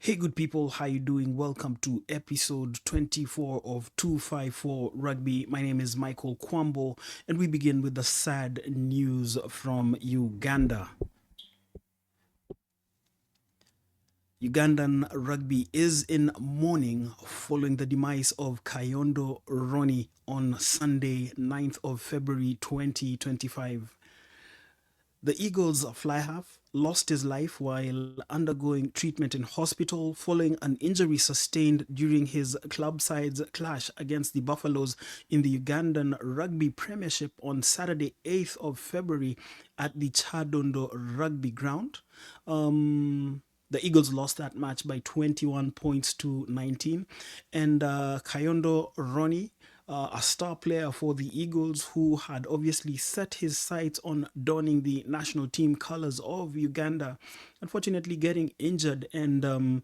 Hey, good people, how you doing? Welcome to episode 24 of 254 Rugby. My name is Michael Kwambo, and we begin with the sad news from Uganda. Ugandan rugby is in mourning following the demise of Kayondo Roni on Sunday, 9th of February 2025. The Eagles fly half lost his life while undergoing treatment in hospital following an injury sustained during his club side's clash against the Buffaloes in the Ugandan Rugby Premiership on Saturday, 8th of February at the Chadondo Rugby Ground. The Eagles lost that match by 21 points to 19. And Kayondo Roni, a star player for the Eagles who had obviously set his sights on donning the national team colors of Uganda, unfortunately getting injured and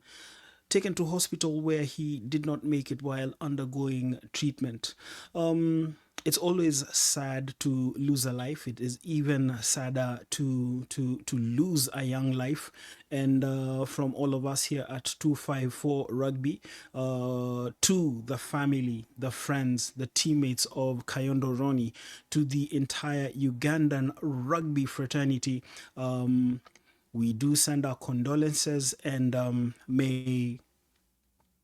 taken to hospital where he did not make it while undergoing treatment. It's always sad to lose a life. It is even sadder to lose a young life. And from all of us here at 254 Rugby, to the family, the friends, the teammates of Kayondo Roni, to the entire Ugandan rugby fraternity, we do send our condolences and may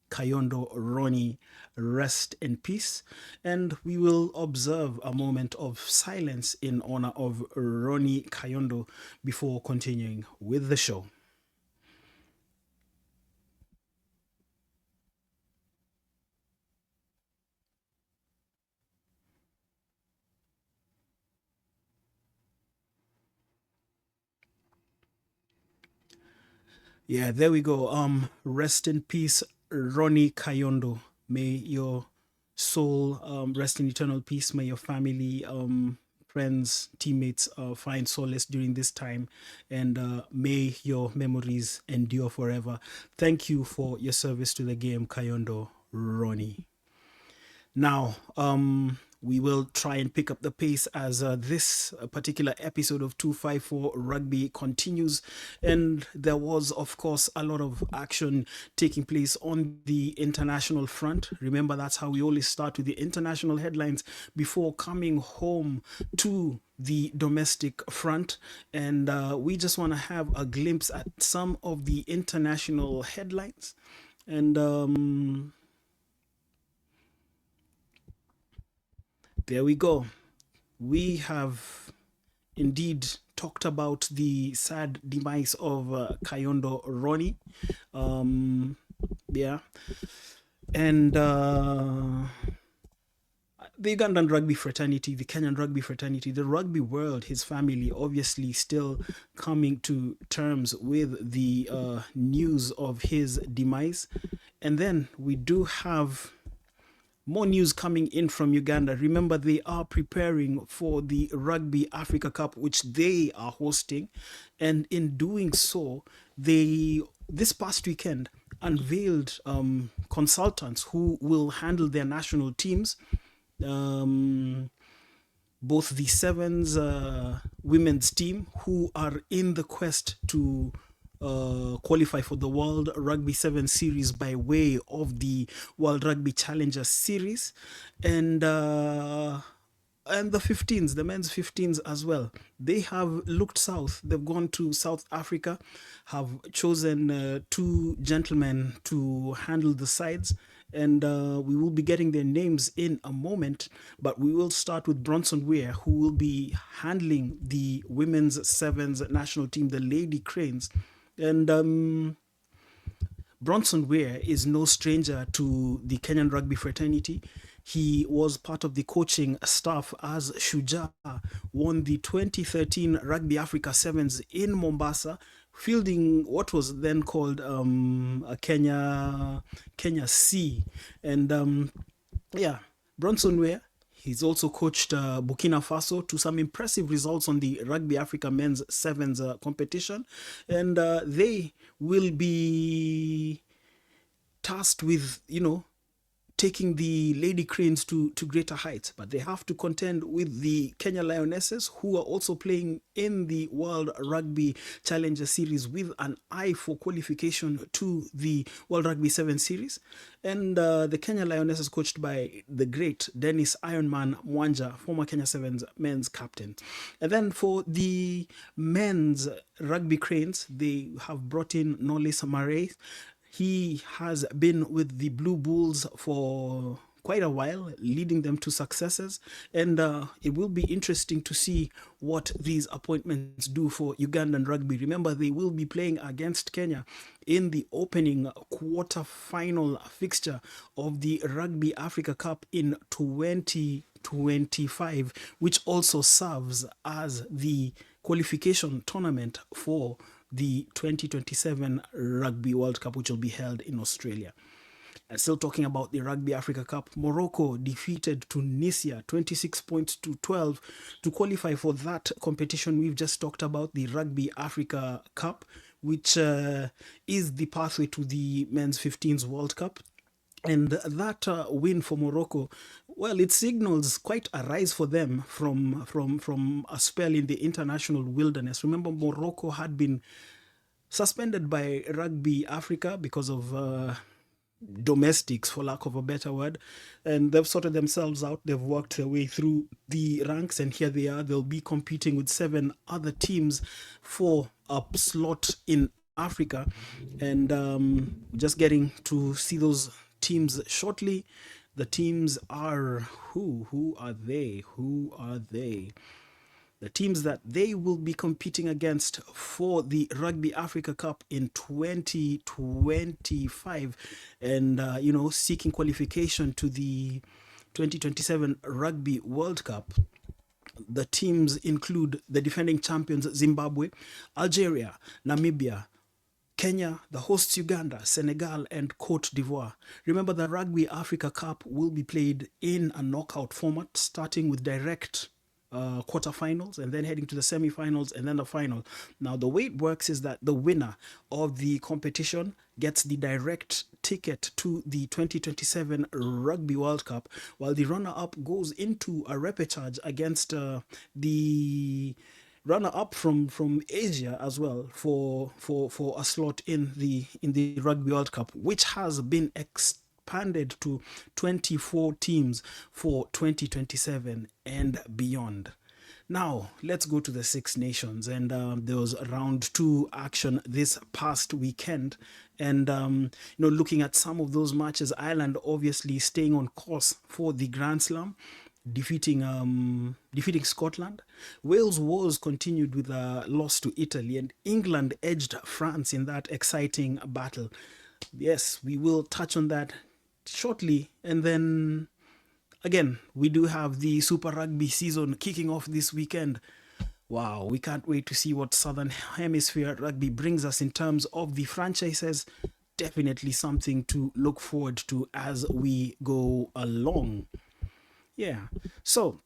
Kayondo Roni rest in peace. And we will observe a moment of silence in honor of Roni Kayondo before continuing with the show. Yeah, there we go. Rest in peace, Roni Kayondo. May your soul rest in eternal peace. May your family, friends, teammates find solace during this time, and may your memories endure forever. Thank you for your service to the game, Kayondo Roni. Now, we will try and pick up the pace as this particular episode of 254 Rugby continues. And there was, of course, a lot of action taking place on the international front. Remember, that's how we always start with the international headlines before coming home to the domestic front. And we just want to have a glimpse at some of the international headlines. And there we go. We have indeed talked about the sad demise of Kayondo Roni. Yeah. And the Ugandan rugby fraternity, the Kenyan rugby fraternity, the rugby world, his family, obviously still coming to terms with the news of his demise. And then we do have more news coming in from Uganda. Remember, they are preparing for the Rugby Africa Cup, which they are hosting. And in doing so, they, this past weekend, unveiled consultants who will handle their national teams. Both the Sevens women's team, who are in the quest to qualify for the World Rugby 7 Series by way of the World Rugby Challenger Series, and the 15s, the men's 15s as well. They have looked south. They've gone to South Africa, have chosen two gentlemen to handle the sides. And we will be getting their names in a moment, but we will start with Bronson Weir, who will be handling the women's sevens national team, the Lady Cranes. And Bronson Weir is no stranger to the Kenyan rugby fraternity. He was part of the coaching staff as Shuja won the 2013 Rugby Africa Sevens in Mombasa, fielding what was then called Kenya C. And yeah, Bronson Weir. He's also coached Burkina Faso to some impressive results on the Rugby Africa Men's Sevens competition. And they will be tasked with, taking the Lady Cranes to greater heights, but they have to contend with the Kenya Lionesses, who are also playing in the World Rugby Challenger Series with an eye for qualification to the World Rugby 7 Series. And the Kenya Lionesses, coached by the great Dennis Ironman Mwanja, former Kenya Sevens men's captain. And then for the men's Rugby Cranes, they have brought in Knowles Murray. He has been with the Blue Bulls for quite a while, leading them to successes. And it will be interesting to see what these appointments do for Ugandan rugby. Remember, they will be playing against Kenya in the opening quarter-final fixture of the Rugby Africa Cup in 2025, which also serves as the qualification tournament for the 2027 Rugby World Cup, which will be held in Australia. And still talking about the Rugby Africa Cup, Morocco defeated Tunisia 26 points to 12 to qualify for that competition we've just talked about, the Rugby Africa Cup, which is the pathway to the men's 15s World Cup. And that win for Morocco, well, it signals quite a rise for them from a spell in the international wilderness. Remember, Morocco had been suspended by Rugby Africa because of domestics, for lack of a better word, and they've sorted themselves out. They've worked their way through the ranks, and here they are. They'll be competing with 7 other teams for a slot in Africa, and just getting to see those teams shortly. The teams are who are they? The teams that they will be competing against for the Rugby Africa Cup in 2025, and seeking qualification to the 2027 Rugby World Cup. The teams include the defending champions Zimbabwe, Algeria, Namibia, Kenya, the hosts Uganda, Senegal, and Cote d'Ivoire. Remember, the Rugby Africa Cup will be played in a knockout format, starting with direct quarterfinals and then heading to the semi-finals and then the final. Now, the way it works is that the winner of the competition gets the direct ticket to the 2027 Rugby World Cup, while the runner-up goes into a repechage against the runner-up from Asia as well for a slot in the Rugby World Cup, which has been expanded to 24 teams for 2027 and beyond. Now, let's go to the Six Nations, and there was round 2 action this past weekend, and looking at some of those matches, Ireland obviously staying on course for the Grand Slam, defeating Scotland. Wales was continued with a loss to Italy, and England edged France in that exciting battle. Yes, we will touch on that shortly. And then again, we do have the Super Rugby season kicking off this weekend. Wow, we can't wait to see what Southern Hemisphere rugby brings us in terms of the franchises. Definitely something to look forward to as we go along. Yeah, so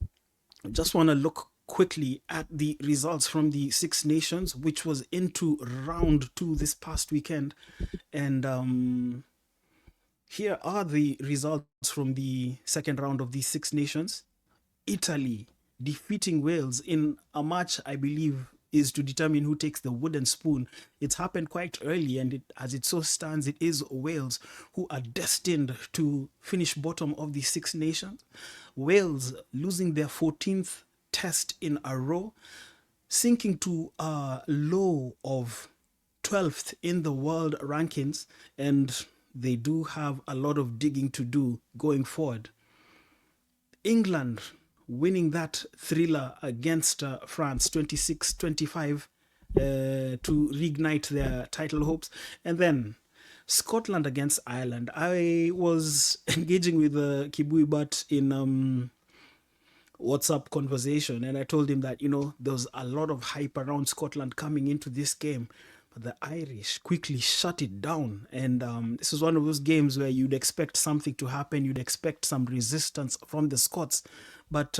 just want to look quickly at the results from the Six Nations, which was into round 2 this past weekend. And here are the results from the second round of the Six Nations. Italy defeating Wales in a match I believe is to determine who takes the wooden spoon. It's happened quite early, and as it so stands, it is Wales who are destined to finish bottom of the Six Nations. Wales losing their 14th test in a row, sinking to a low of 12th in the world rankings, and they do have a lot of digging to do going forward. England winning that thriller against France 26-25 to reignite their title hopes. And then Scotland against Ireland. I was engaging with Kibui Butt in WhatsApp conversation, and I told him that, there was a lot of hype around Scotland coming into this game. the Irish quickly shut it down. And this is one of those games where you'd expect something to happen, you'd expect some resistance from the Scots. But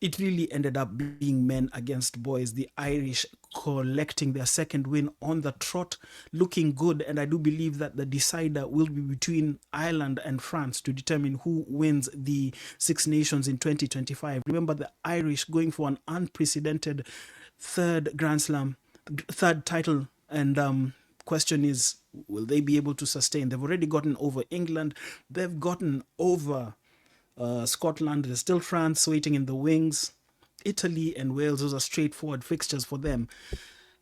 it really ended up being men against boys. The Irish collecting their second win on the trot, looking good. And I do believe that the decider will be between Ireland and France to determine who wins the Six Nations in 2025. Remember, the Irish going for an unprecedented third Grand Slam, third title. And question is, will they be able to sustain? They've already gotten over England. They've gotten over Scotland. There's still France waiting in the wings. Italy and Wales, those are straightforward fixtures for them.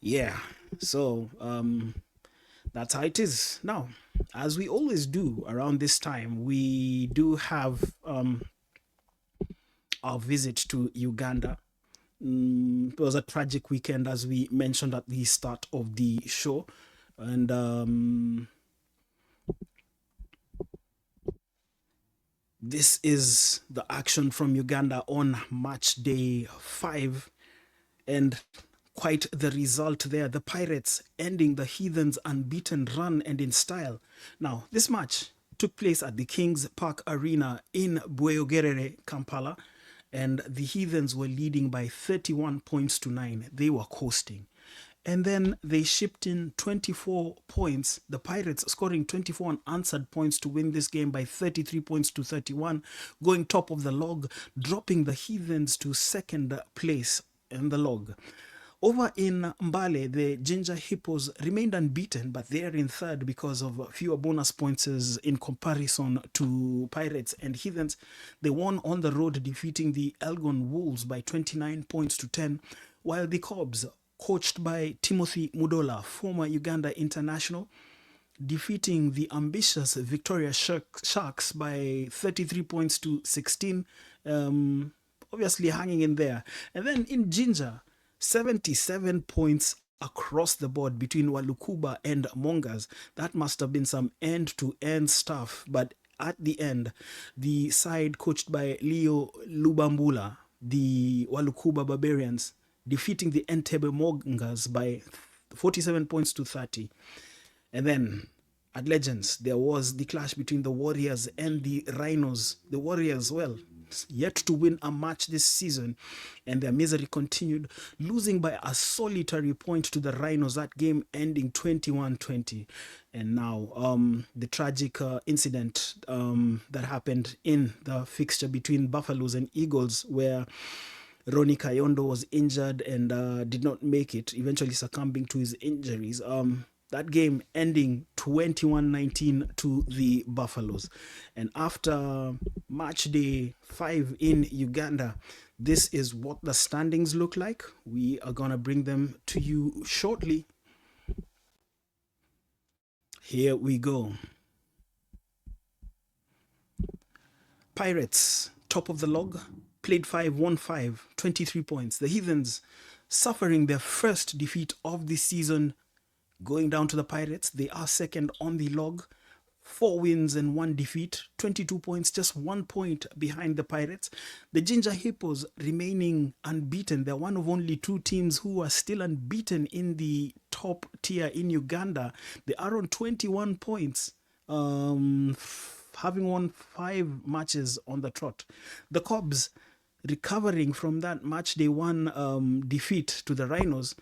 Yeah, so that's how it is. Now, as we always do around this time, we do have our visit to Uganda. It was a tragic weekend, as we mentioned at the start of the show. And this is the action from Uganda on match day 5. And quite the result there. The Pirates ending the Heathens' unbeaten run and in style. Now, this match took place at the Kings Park Arena in Bweyogerere, Kampala. And the Heathens were leading by 31 points to 9. They were coasting. And then they shipped in 24 points. The Pirates scoring 24 unanswered points to win this game by 33 points to 31, going top of the log, dropping the Heathens to second place in the log. Over in Mbale, the Ginger Hippos remained unbeaten, but they are in third because of fewer bonus points in comparison to Pirates and Heathens. They won on the road, defeating the Elgon Wolves by 29 points to 10, while the Cobs, coached by Timothy Mudola, former Uganda international, defeating the ambitious Victoria Sharks by 33 points to 16, obviously hanging in there. And then in Ginger, 77 points across the board between Walukuba and Mongas. That must have been some end-to-end stuff. But at the end, the side coached by Leo Lubambula, the Walukuba Barbarians, defeating the Entebbe Mongas by 47 points to 30. And then at Legends, there was the clash between the Warriors and the Rhinos. The Warriors, well, yet to win a match this season, and their misery continued, losing by a solitary point to the Rhinos, that game ending 21-20. And now the tragic incident that happened in the fixture between Buffaloes and Eagles, where Ronnie Kayondo was injured and did not make it, eventually succumbing to his injuries. That game ending 21-19 to the Buffaloes. And after match day 5 in Uganda, this is what the standings look like. We are going to bring them to you shortly. Here we go. Pirates, top of the log, played 5, won 5, 23 points. The Heathens suffering their first defeat of the season, going down to the Pirates. They are second on the log, 4 wins and 1 defeat, 22 points, just 1 point behind the Pirates. The Ginger Hippos remaining unbeaten. They're one of only 2 teams who are still unbeaten in the top tier in Uganda. They are on 21 points, having won 5 matches on the trot. The Cobs recovering from that match day 1 defeat to the Rhinos,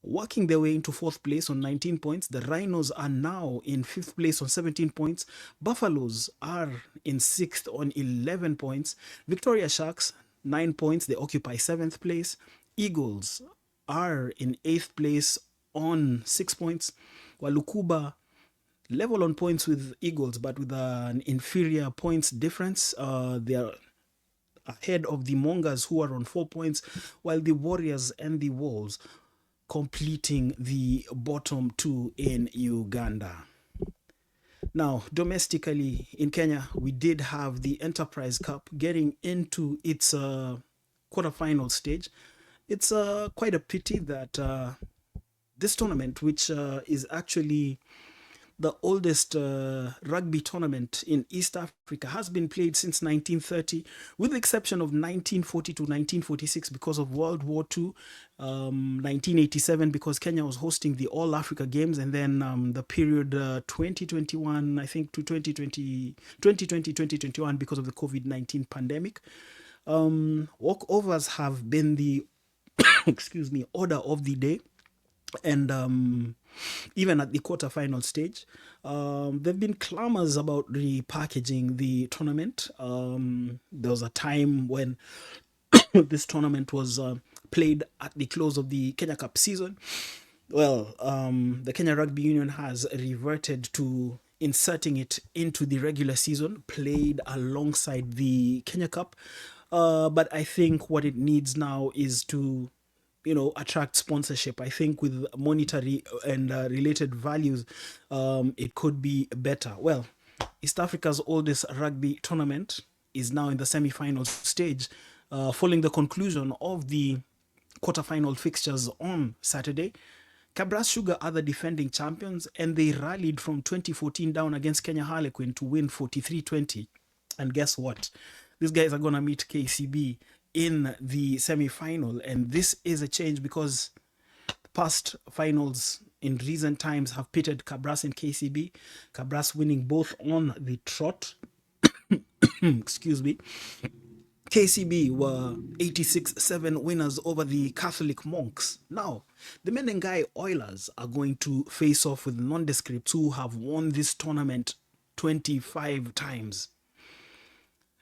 working their way into 4th place on 19 points. The Rhinos are now in 5th place on 17 points. Buffaloes are in 6th on 11 points. Victoria Sharks, 9 points. They occupy 7th place. Eagles are in 8th place on 6 points. Walukuba level on points with Eagles, but with an inferior points difference. They are ahead of the Mongas, who are on 4 points, while the Warriors and the Wolves completing the bottom 2 in Uganda. Now, domestically in Kenya, we did have the Enterprise Cup getting into its quarterfinal stage. It's quite a pity that this tournament, which is actually the oldest rugby tournament in East Africa, has been played since 1930, with the exception of 1940 to 1946 because of World War II, 1987 because Kenya was hosting the All Africa Games, and then the period 2021, I think, to 2021 because of the COVID-19 pandemic. Walkovers have been the excuse me, order of the day, and even at the quarterfinal stage, there have been clamors about repackaging the tournament. There was a time when this tournament was played at the close of the Kenya Cup season. Well, the Kenya Rugby Union has reverted to inserting it into the regular season, played alongside the Kenya Cup. But I think what it needs now is to, attract sponsorship. I think with monetary and related values, it could be better. Well, East Africa's oldest rugby tournament is now in the semi-final stage, following the conclusion of the quarterfinal fixtures on Saturday. Kabras Sugar are the defending champions, and they rallied from 2014 down against Kenya Harlequin to win 43-20. And guess what? These guys are going to meet KCB in the semi-final, and this is a change because past finals in recent times have pitted Kabras and KCB. Kabras winning both on the trot. Excuse me. KCB were 86-7 winners over the Catholic Monks. Now, the Menengai Oilers are going to face off with nondescripts who have won this tournament 25 times.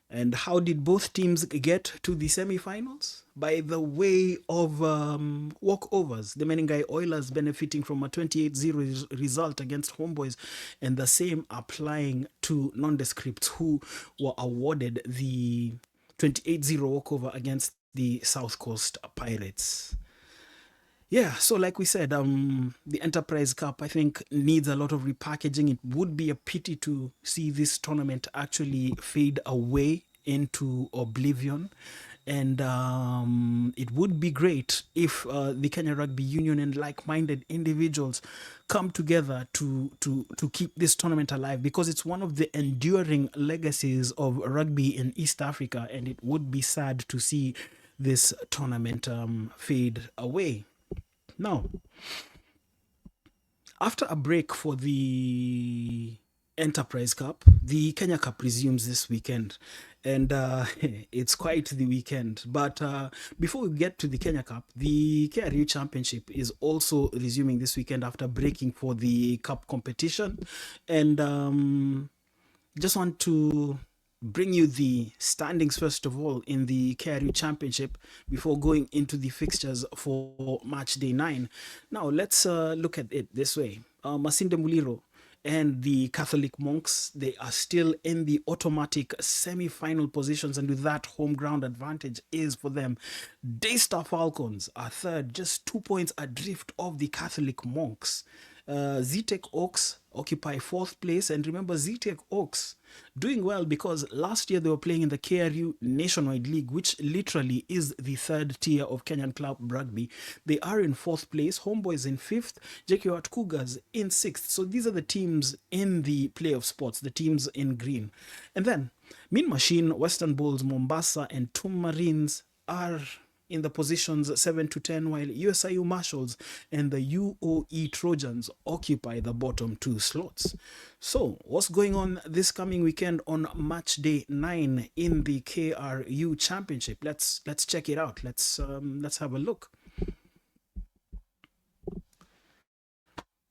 And how did both teams get to the semi-finals? By the way of walkovers. The Menengai Oilers benefiting from a 28-0 result against Homeboys, and the same applying to nondescripts who were awarded the 28-0 walkover against the South Coast Pirates. Yeah, so like we said, the Enterprise Cup, I think, needs a lot of repackaging. It would be a pity to see this tournament actually fade away into oblivion. And it would be great if the Kenya Rugby Union and like-minded individuals come together to keep this tournament alive, because it's one of the enduring legacies of rugby in East Africa, and it would be sad to see this tournament fade away. Now, after a break for the Enterprise Cup, the Kenya Cup resumes this weekend, and it's quite the weekend. But before we get to the Kenya Cup, the KRU Championship is also resuming this weekend after breaking for the Cup competition, and just want to bring you the standings first of all in the KRU Championship before going into the fixtures for match day 9. Now let's look at it this way. Masinde Muliro and the Catholic Monks, they are still in the automatic semi-final positions, and with that, home ground advantage is for them. Daystar Falcons are third, just 2 points adrift of the Catholic Monks. Zetech Oaks occupy fourth place, and remember, Zetech Oaks doing well because last year they were playing in the KRU Nationwide League, which literally is the third tier of Kenyan club rugby. They are in fourth place, Homeboys in fifth, JKUAT Cougars in sixth. So these are the teams in the playoff spots, the teams in green. And then Mean Machine, Western Bulls, Mombasa, and Tum Marines are in the positions 7 to 10, while USIU Marshals and the UOE Trojans occupy the bottom 2 slots. So, what's going on this coming weekend on match day 9 in the KRU Championship? Let's check it out. Let's have a look.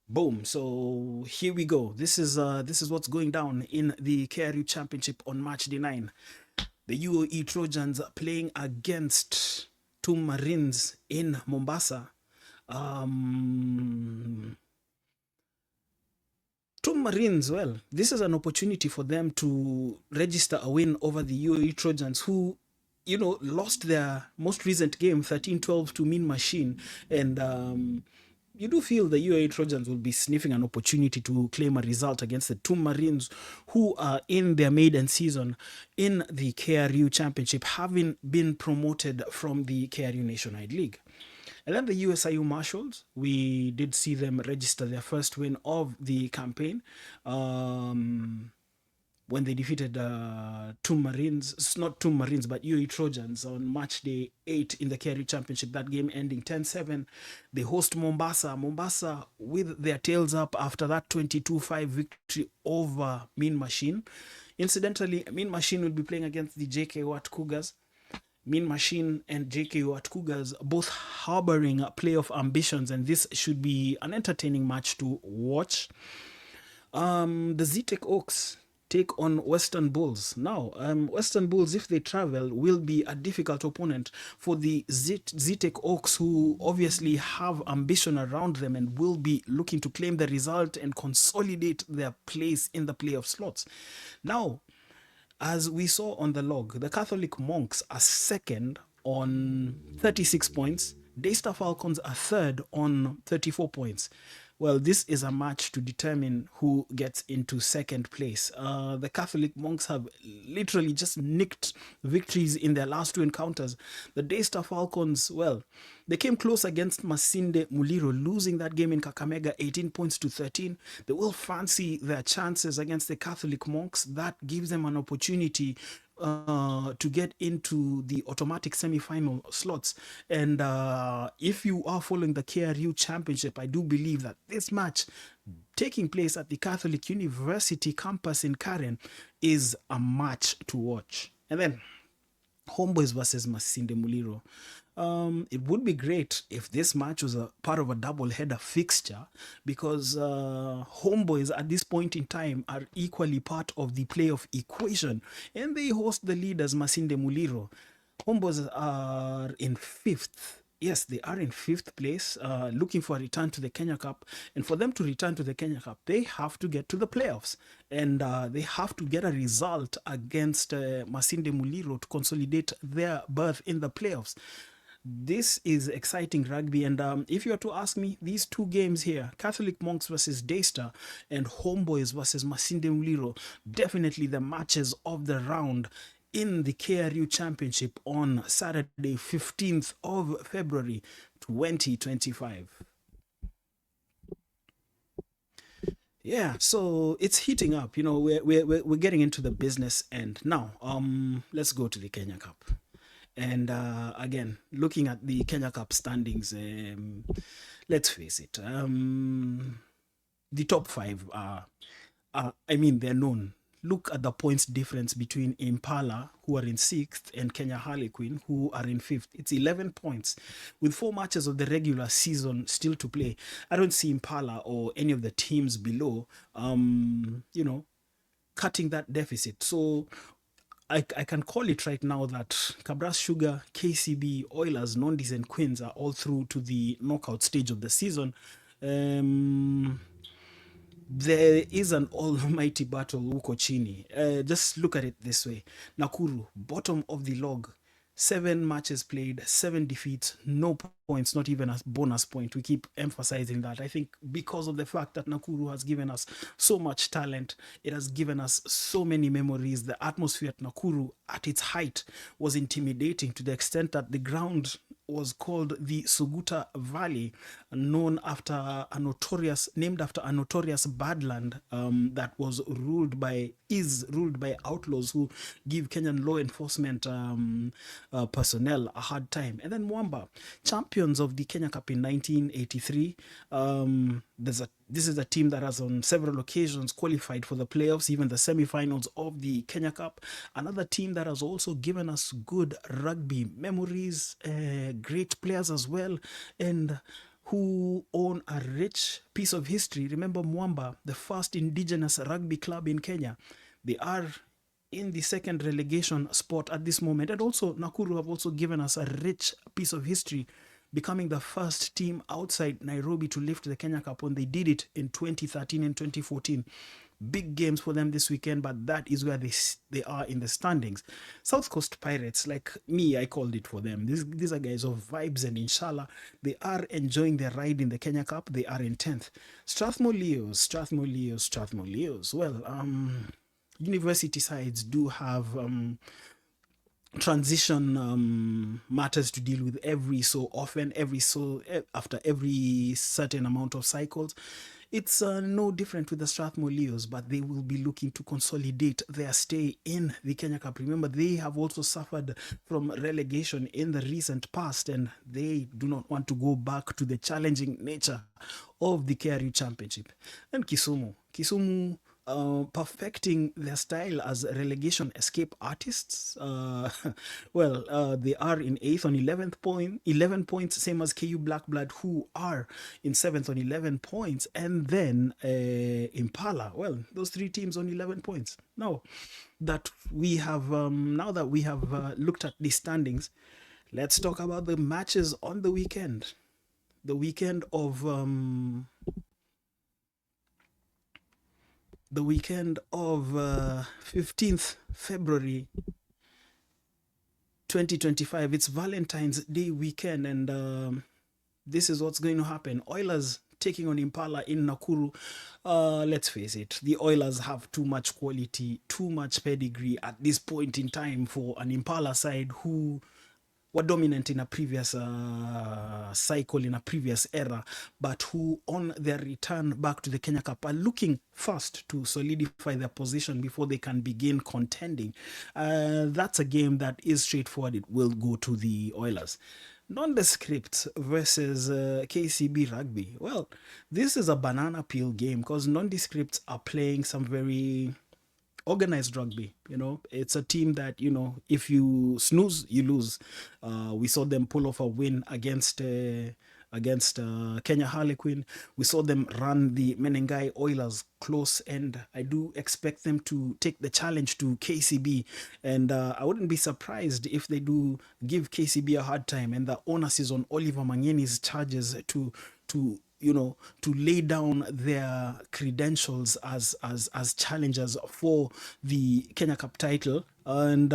Boom. So here we go. This is what's going down in the KRU Championship on match day 9. The UOE Trojans playing against Two Marines in Mombasa. Two Marines, well, this is an opportunity for them to register a win over the UAE Trojans, who, lost their most recent game 13-12 to Mean Machine. And you do feel the UAE Trojans will be sniffing an opportunity to claim a result against the Two Marines, who are in their maiden season in the KRU Championship, having been promoted from the KRU Nationwide League. And then the USIU Marshals, we did see them register their first win of the campaign. When they defeated two Marines, it's not two Marines, but UAE Trojans on March Day 8 in the KRU Championship, that game ending 10-7. They host Mombasa. Mombasa with their tails up after that 22-5 victory over Mean Machine. Incidentally, Mean Machine will be playing against the JK Watt Cougars. Mean Machine and JK Watt Cougars both harboring playoff ambitions, and this should be an entertaining match to watch. The ZTech Oaks take on Western Bulls. Now, Western Bulls, if they travel, will be a difficult opponent for the ZTech Oaks, who obviously have ambition around them and will be looking to claim the result and consolidate their place in the playoff slots. Now, as we saw on the log, the Catholic Monks are second on 36 points. Daystar Falcons are third on 34 points. Well, this is a match to determine who gets into second place. The Catholic Monks have literally just nicked victories in their last two encounters. The Daystar Falcons, well, they came close against Masinde Muliro, losing that game in Kakamega 18 points to 13. They will fancy their chances against the Catholic Monks. That gives them an opportunity to get into the automatic semi-final slots. And if you are following the KRU Championship, I do believe that this match taking place at the Catholic University campus in Karen is a match to watch. And then Homeboys versus Masinde Muliro. It would be great if this match was a part of a double-header fixture, because Homeboys at this point in time are equally part of the playoff equation, and they host the leaders Masinde Muliro. Homeboys are in fifth. Yes, they are in fifth place, looking for a return to the Kenya Cup. And for them to return to the Kenya Cup, they have to get to the playoffs. And they have to get a result against Masinde Muliro to consolidate their berth in the playoffs. This is exciting rugby, and if you are to ask me, these two games here, Catholic Monks versus Daystar and Homeboys versus Masinde Muliro, definitely the matches of the round in the KRU Championship on Saturday, 15th of February, 2025. Yeah, so it's heating up. You know, we're getting into the business end now. Let's go to the Kenya Cup. And again, looking at the Kenya Cup standings, let's face it, the top five are, they're known. Look at the points difference between Impala, who are in sixth, and Kenya Harlequin, who are in fifth. It's 11 points. With 4 matches of the regular season still to play, I don't see Impala or any of the teams below, cutting that deficit. So I can call it right now that Kabras Sugar, KCB, Oilers, Nondis, and Queens are all through to the knockout stage of the season. There is an almighty battle huko chini. Just look at it this way. Nakuru, bottom of the log. 7 matches played, 7 defeats, no points, not even a bonus point. We keep emphasizing that. I think because of the fact that Nakuru has given us so much talent, it has given us so many memories. The atmosphere at Nakuru at its height was intimidating to the extent that the ground was called the Suguta Valley, named after a notorious badland that was ruled by outlaws who give Kenyan law enforcement personnel a hard time. And then Mwamba, champions of the Kenya Cup in 1983. This is a team that has on several occasions qualified for the playoffs, even the semi-finals of the Kenya Cup. Another team that has also given us good rugby memories, great players as well, and who own a rich piece of history. Remember Mwamba, the first indigenous rugby club in Kenya. They are in the second relegation spot at this moment. And also Nakuru have also given us a rich piece of history, becoming the first team outside Nairobi to lift the Kenya Cup when they did it in 2013 and 2014. Big games for them this weekend, but that is where they are in the standings. South Coast Pirates, like me, I called it for them. These are guys of vibes, and inshallah, they are enjoying their ride in the Kenya Cup. They are in 10th. Strathmore Leos. Well, university sides do have transition matters to deal with every so often, after every certain amount of cycles. It's no different with the Strathmore Leos, but they will be looking to consolidate their stay in the Kenya Cup. Remember, they have also suffered from relegation in the recent past, and they do not want to go back to the challenging nature of the KRU Championship. And Kisumu perfecting their style as relegation escape artists. They are in 8th on 11 points, same as KU Blackblood, who are in 7th on 11 points, and then Impala. Well, those three teams on 11 points. Now that we have looked at the standings, let's talk about the matches on the weekend. The weekend of 15th February 2025. It's Valentine's Day weekend, and this is what's going to happen. Oilers taking on Impala in Nakuru. Let's face it, the Oilers have too much quality, too much pedigree at this point in time for an Impala side who were dominant in a previous cycle, in a previous era, but who on their return back to the Kenya Cup are looking first to solidify their position before they can begin contending. That's a game that is straightforward. It will go to the Oilers. Nondescript versus KCB Rugby. Well, this is a banana peel game because nondescripts are playing some very organized rugby. It's a team that, if you snooze, you lose. We saw them pull off a win against Kenya Harlequin. We saw them run the Menengai Oilers close, and I do expect them to take the challenge to KCB. And I wouldn't be surprised if they do give KCB a hard time, and the onus is on Oliver Mangeni's charges to lay down their credentials as challengers for the Kenya Cup title. And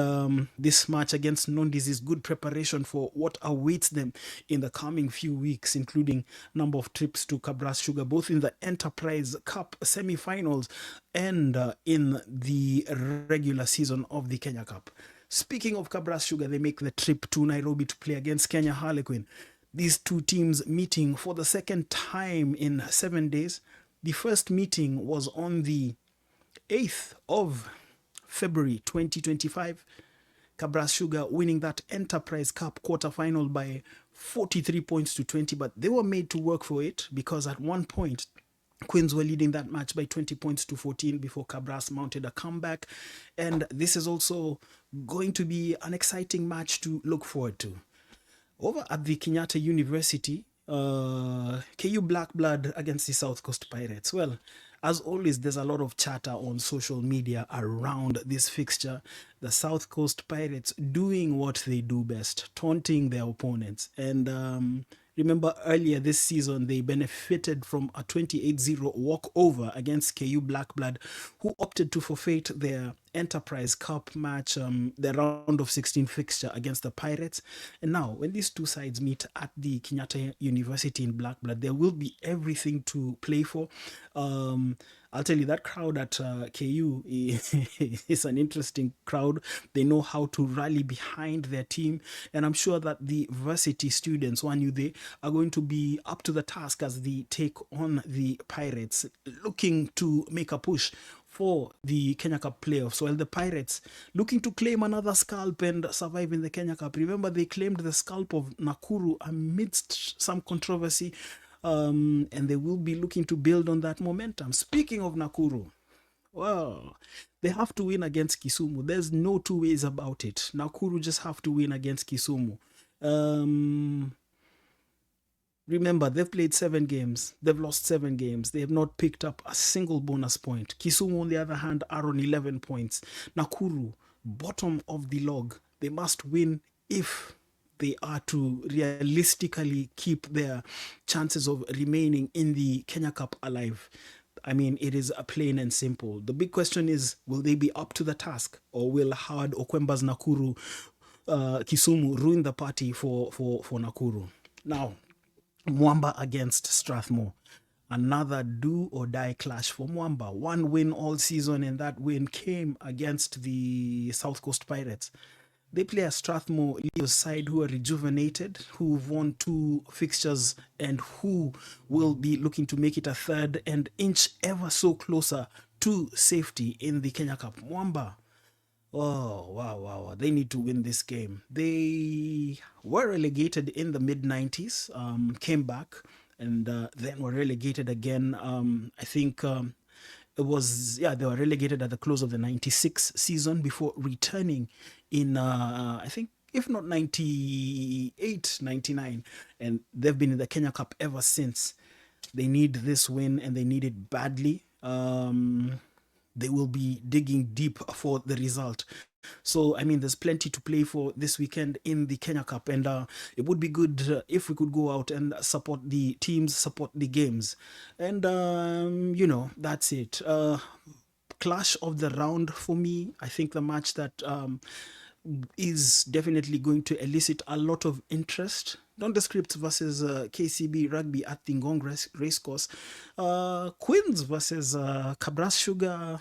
this match against Nondis is good preparation for what awaits them in the coming few weeks, including number of trips to Kabras Sugar, both in the Enterprise Cup semi-finals and in the regular season of the Kenya Cup. Speaking of Kabras Sugar, they make the trip to Nairobi to play against Kenya Harlequin. These two teams meeting for the second time in 7 days. The first meeting was on the 8th of February 2025. Kabras Sugar winning that Enterprise Cup quarterfinal by 43 points to 20, but they were made to work for it because at one point, Queens were leading that match by 20 points to 14 before Kabras mounted a comeback. And this is also going to be an exciting match to look forward to. Over at the Kenyatta University, KU Blackblood against the South Coast Pirates. Well, as always, there's a lot of chatter on social media around this fixture. The South Coast Pirates doing what they do best, taunting their opponents. And remember earlier this season, they benefited from a 28-0 walkover against KU Blackblood, who opted to forfeit their Enterprise Cup match, the round of 16 fixture against the Pirates. And now, when these two sides meet at the Kenyatta University in Blackblood, there will be everything to play for. I'll tell you, that crowd at KU is an interesting crowd. They know how to rally behind their team. And I'm sure that the varsity students, they are going to be up to the task as they take on the Pirates, looking to make a push for the Kenya Cup playoffs. While the Pirates looking to claim another scalp and survive in the Kenya Cup. Remember, they claimed the scalp of Nakuru amidst some controversy. And they will be looking to build on that momentum. Speaking of Nakuru, well, they have to win against Kisumu. There's no two ways about it. Nakuru just have to win against Kisumu. Remember, they've played 7 games. They've lost 7 games. They have not picked up a single bonus point. Kisumu, on the other hand, are on 11 points. Nakuru, bottom of the log. They must win if they are to realistically keep their chances of remaining in the Kenya Cup alive. I mean, it is plain and simple. The big question is, will they be up to the task, or will Howard Okwemba's Nakuru, Kisumu ruin the party for Nakuru? Now, Mwamba against Strathmore. Another do-or-die clash for Mwamba. 1 win all season, and that win came against the South Coast Pirates. They play a Strathmore Leos side who are rejuvenated, who've won 2 fixtures, and who will be looking to make it a third and inch ever so closer to safety in the Kenya Cup. Mwamba, oh, wow, wow, wow. They need to win this game. They were relegated in the mid 90s, came back, and then were relegated again. I think it was, yeah, they were relegated at the close of the 96 season before returning in, I think, if not 98, 99. And they've been in the Kenya Cup ever since. They need this win and they need it badly. They will be digging deep for the result. So, I mean, there's plenty to play for this weekend in the Kenya Cup, and it would be good if we could go out and support the teams, support the games. And, that's it. Clash of the round for me. I think the match that is definitely going to elicit a lot of interest. Nondescript versus KCB Rugby at the Ngong Racecourse. Queens versus Cabras Sugar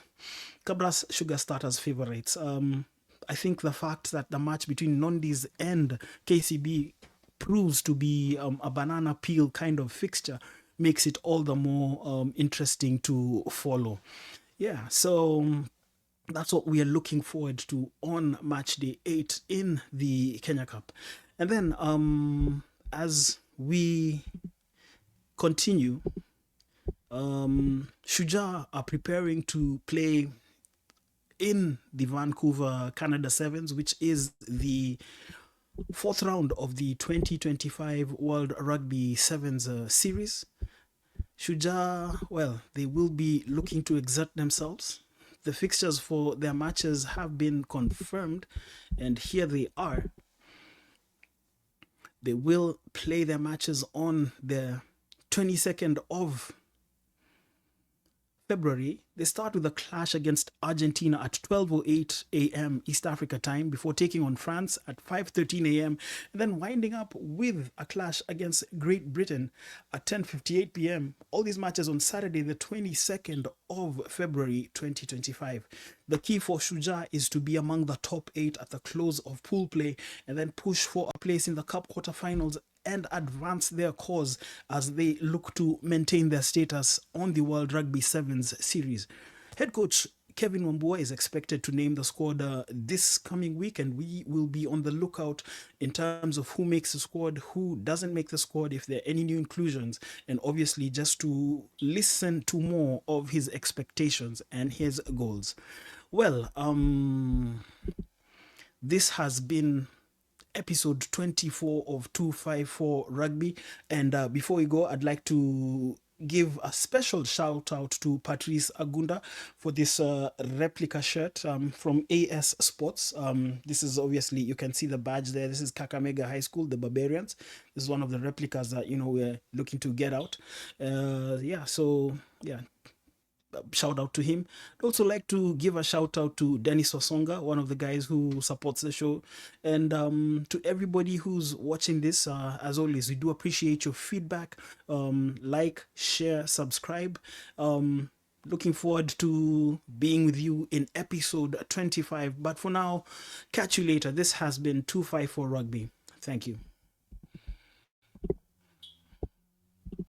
starters favourites. I think the fact that the match between Nondis and KCB proves to be a banana peel kind of fixture makes it all the more interesting to follow. Yeah, so that's what we are looking forward to on match day 8 in the Kenya Cup. And then as we continue, Shujaa are preparing to play in the Vancouver Canada Sevens, which is the 4th round of the 2025 World Rugby Sevens series. Shujaa, well, they will be looking to exert themselves. The fixtures for their matches have been confirmed, and here they are. They will play their matches on the 22nd of February. They start with a clash against Argentina at 12:08 a.m. East Africa time before taking on France at 5:13 a.m. and then winding up with a clash against Great Britain at 10:58 p.m. All these matches on Saturday, the 22nd of February 2025. The key for Shujaa is to be among the top 8 at the close of pool play and then push for a place in the Cup quarterfinals and advance their cause as they look to maintain their status on the World Rugby Sevens series. Head coach Kevin Wambua is expected to name the squad this coming week, and we will be on the lookout in terms of who makes the squad, who doesn't make the squad, if there are any new inclusions, and obviously just to listen to more of his expectations and his goals. Well, this has been episode 24 of 254 Rugby. And before we go, I'd like to give a special shout out to Patrice Agunda for this replica shirt from AS Sports. This is obviously, you can see the badge there. This is Kakamega High School, the Barbarians. This is one of the replicas that, we're looking to get out. Shout out to him. I'd also like to give a shout out to Dennis Osonga, one of the guys who supports the show, and to everybody who's watching this. As always, we do appreciate your feedback. Like, share, subscribe. Looking forward to being with you in episode 25. But for now, catch you later. This has been 254 Rugby. Thank you.